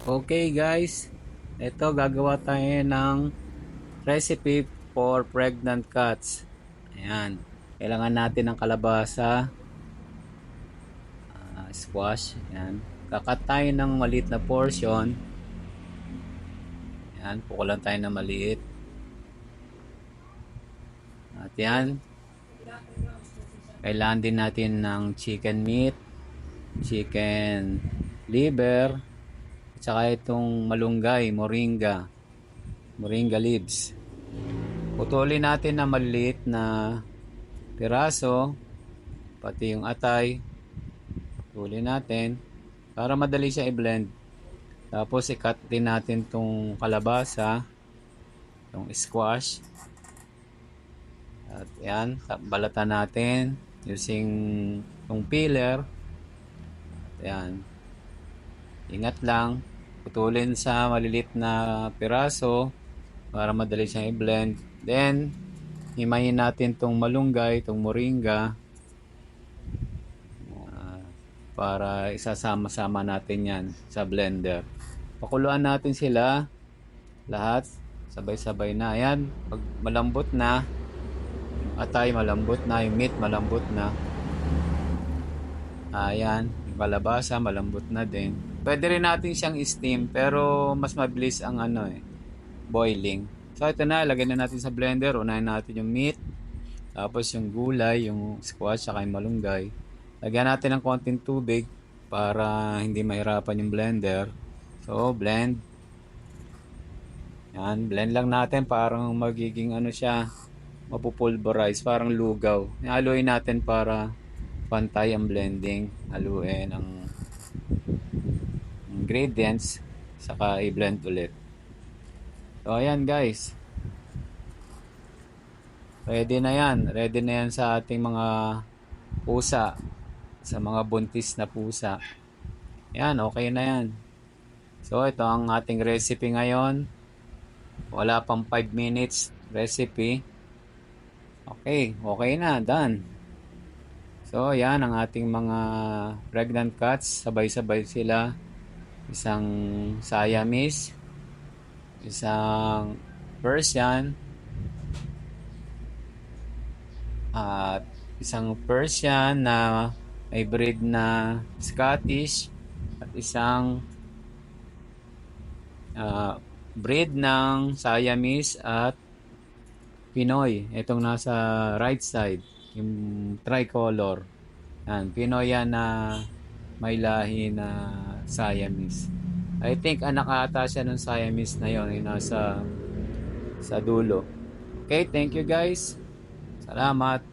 Okay guys, ito gagawa tayo ng recipe for pregnant cats. Ayan, kailangan natin ng kalabasa, squash, ayan. Kakat tayo ng maliit na portion. Ayan, pukulan tayo ng maliit. At yan, kailangan din natin ng chicken meat, chicken liver, at saka itong malunggay, moringa leaves. Putulin natin na maliliit na piraso, pati yung atay. Putulin natin para madali siya i-blend. Tapos i-cut din natin tong kalabasa, tong squash. At yan, balatan natin using tong peeler. At yan. Ingat lang, putulin sa maliliit na piraso para madali siyang i-blend. Then, himayin natin tong malunggay, tong moringa, para isasama-sama natin yan sa blender. Pakuluan natin sila lahat sabay-sabay na. Ayan, pag malambot na, yung atay malambot na, yung meat malambot na. Ayan, yung kalabasa malambot na din. Pwede rin natin siyang steam pero mas mabilis ang boiling. So ito na, lagay na natin sa blender. Unahin natin yung meat, tapos yung gulay, yung squash, saka yung malunggay. Lagyan natin ng konting tubig para hindi mahirapan yung blender. So, blend. Yan, blend lang natin parang magiging siya, mapupulverize, parang lugaw. Haluin natin para pantay ang blending. Haluin ang ingredients, saka i-blend ulit. So, ayan guys. Ready na yan. Ready na yan sa ating mga pusa. Sa mga buntis na pusa. Yan, okay na yan. So, ito ang ating recipe ngayon. Wala pang 5 minutes recipe. Okay, okay na, done. So, yan ang ating mga pregnant cats. Sabay-sabay sila. Isang Siamese, isang Persian, at isang Persian na may breed na Scottish, at isang breed ng Siamese at Pinoy. Itong nasa right side, yung tricolor. Yan, Pinoy yan na may lahi na Siamese. I think anak ata siya ng Siamese na yon, yung nasa sa dulo. Okay, thank you guys. Salamat.